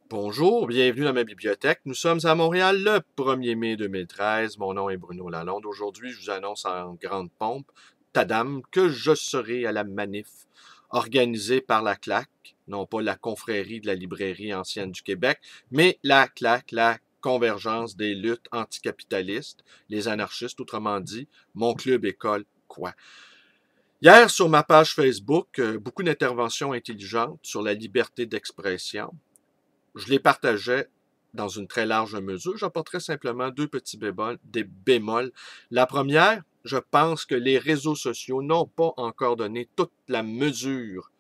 Bonjour, bienvenue dans ma bibliothèque. Nous sommes à Montréal le 1er mai 2013. Mon nom est Bruno Lalonde. Aujourd'hui, je vous annonce en grande pompe, tadam, que je serai à la manif organisée par la CLAQ, non pas la confrérie de la librairie ancienne du Québec, mais la CLAQ, la Convergence des luttes anticapitalistes, les anarchistes, autrement dit, mon club école, quoi. Hier, sur ma page Facebook, beaucoup d'interventions intelligentes sur la liberté d'expression. Je les partageais dans une très large mesure. J'apporterai simplement deux petits bémols, des bémols. La première, je pense que les réseaux sociaux n'ont pas encore donné toute la mesure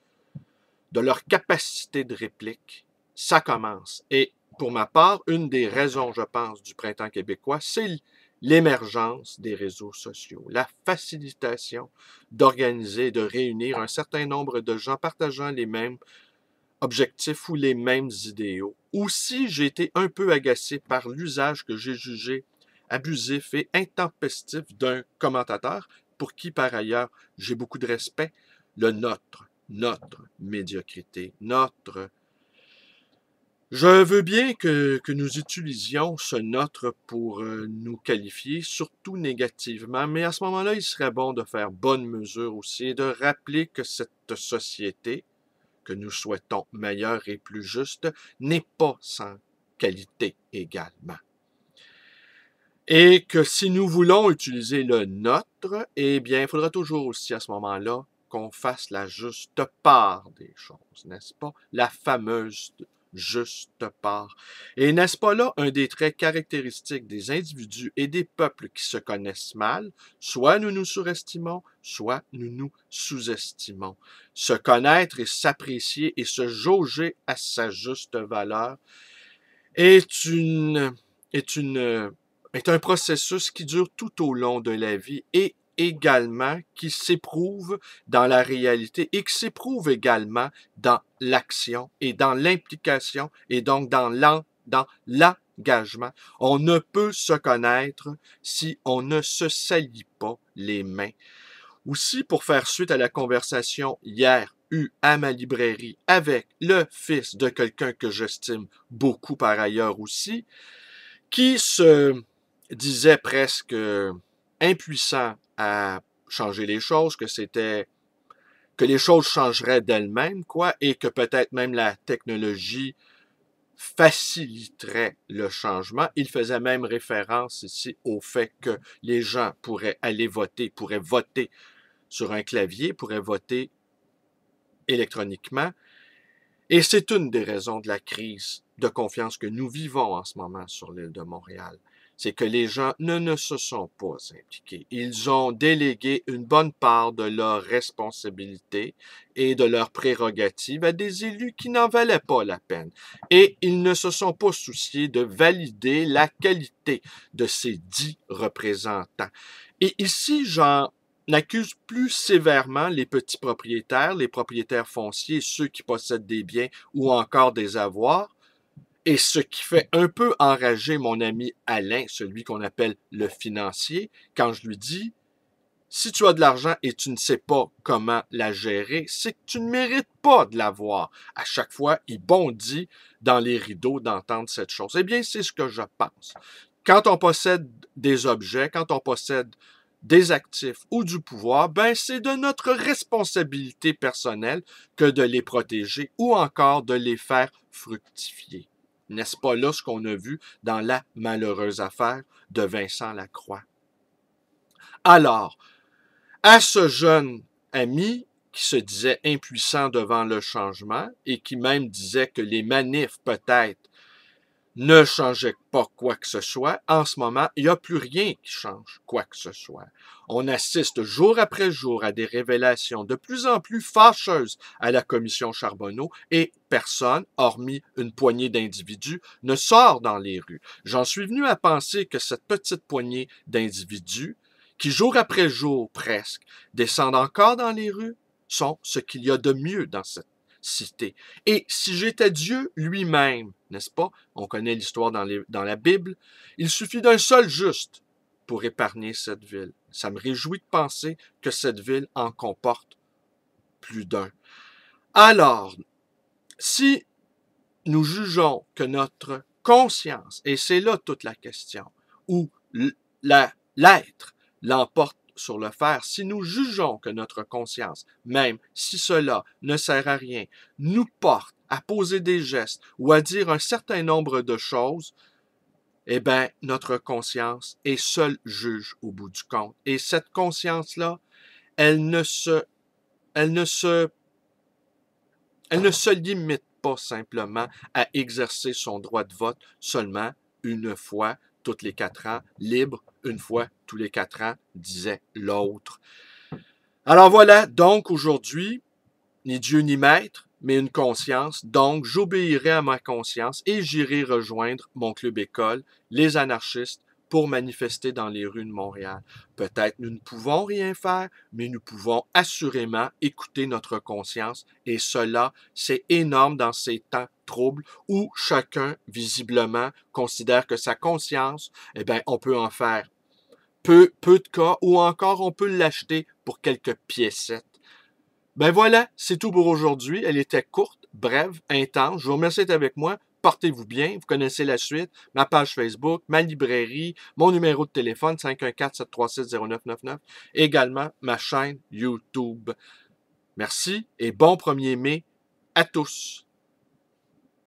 de leur capacité de réplique. Ça commence. Et pour ma part, une des raisons, je pense, du printemps québécois, c'est l'émergence des réseaux sociaux, la facilitation d'organiser, de réunir un certain nombre de gens partageant les mêmes objectifs ou les mêmes idéaux. Aussi, j'ai été un peu agacé par l'usage que j'ai jugé abusif et intempestif d'un commentateur pour qui, par ailleurs, j'ai beaucoup de respect, le notre médiocrité, notre... Je veux bien que nous utilisions ce notre pour nous qualifier, surtout négativement, mais à ce moment-là, il serait bon de faire bonne mesure aussi et de rappeler que cette société, que nous souhaitons meilleure et plus juste, n'est pas sans qualité également. Et que si nous voulons utiliser le notre, eh bien, il faudra toujours aussi à ce moment-là qu'on fasse la juste part des choses, n'est-ce pas? La fameuse juste part. Et n'est-ce pas là un des traits caractéristiques des individus et des peuples qui se connaissent mal? Soit nous nous surestimons, soit nous nous sous-estimons. Se connaître et s'apprécier et se jauger à sa juste valeur est une, est une, est un processus qui dure tout au long de la vie et également qui s'éprouve dans la réalité et qui s'éprouve également dans l'action et dans l'implication et donc dans l'engagement. On ne peut se connaître si on ne se salit pas les mains. Aussi, pour faire suite à la conversation hier eue à ma librairie avec le fils de quelqu'un que j'estime beaucoup par ailleurs aussi, qui se disait presque impuissant à changer les choses, que les choses changeraient d'elles-mêmes, quoi, et que peut-être même la technologie faciliterait le changement. Il faisait même référence ici au fait que les gens pourraient aller voter, pourraient voter sur un clavier, pourraient voter électroniquement. Et c'est une des raisons de la crise de confiance que nous vivons en ce moment sur l'île de Montréal. C'est que les gens ne se sont pas impliqués. Ils ont délégué une bonne part de leurs responsabilités et de leurs prérogatives à des élus qui n'en valaient pas la peine. Et ils ne se sont pas souciés de valider la qualité de ces dits représentants. Et ici, j'en accuse plus sévèrement les petits propriétaires, les propriétaires fonciers, ceux qui possèdent des biens ou encore des avoirs. Et ce qui fait un peu enrager mon ami Alain, celui qu'on appelle le financier, quand je lui dis, si tu as de l'argent et tu ne sais pas comment la gérer, c'est que tu ne mérites pas de l'avoir. À chaque fois, il bondit dans les rideaux d'entendre cette chose. Eh bien, c'est ce que je pense. Quand on possède des objets, quand on possède des actifs ou du pouvoir, ben c'est de notre responsabilité personnelle que de les protéger ou encore de les faire fructifier. N'est-ce pas là ce qu'on a vu dans la malheureuse affaire de Vincent Lacroix? Alors, à ce jeune ami qui se disait impuissant devant le changement et qui même disait que les manifs peut-être ne changeaient pas quoi que ce soit, en ce moment, il n'y a plus rien qui change quoi que ce soit. On assiste jour après jour à des révélations de plus en plus fâcheuses à la commission Charbonneau et personne, hormis une poignée d'individus, ne sort dans les rues. J'en suis venu à penser que cette petite poignée d'individus, qui jour après jour presque descendent encore dans les rues, sont ce qu'il y a de mieux dans cette cité. Et si j'étais Dieu lui-même, n'est-ce pas? On connaît l'histoire dans la Bible. Il suffit d'un seul juste pour épargner cette ville. Ça me réjouit de penser que cette ville en comporte plus d'un. Alors, si nous jugeons que notre conscience, et c'est là toute la question, où l'être l'emporte sur le faire, si nous jugeons que notre conscience, même si cela ne sert à rien, nous porte à poser des gestes ou à dire un certain nombre de choses, eh bien, notre conscience est seule juge au bout du compte. Et cette conscience-là, elle ne se limite pas simplement à exercer son droit de vote seulement une fois toutes les 4 ans, libre une fois tous les 4 ans, disait l'autre. Alors voilà, donc aujourd'hui, ni Dieu ni maître, mais une conscience. Donc, j'obéirai à ma conscience et j'irai rejoindre mon club école, les anarchistes, pour manifester dans les rues de Montréal. Peut-être nous ne pouvons rien faire, mais nous pouvons assurément écouter notre conscience. Et cela, c'est énorme dans ces temps troubles où chacun, visiblement, considère que sa conscience, eh bien, on peut en faire peu de cas, ou encore on peut l'acheter pour quelques piécettes. Ben voilà, c'est tout pour aujourd'hui. Elle était courte, brève, intense. Je vous remercie d'être avec moi. Portez-vous bien. Vous connaissez la suite. Ma page Facebook, ma librairie, mon numéro de téléphone 514-736-0999. Également ma chaîne YouTube. Merci et bon 1er mai à tous.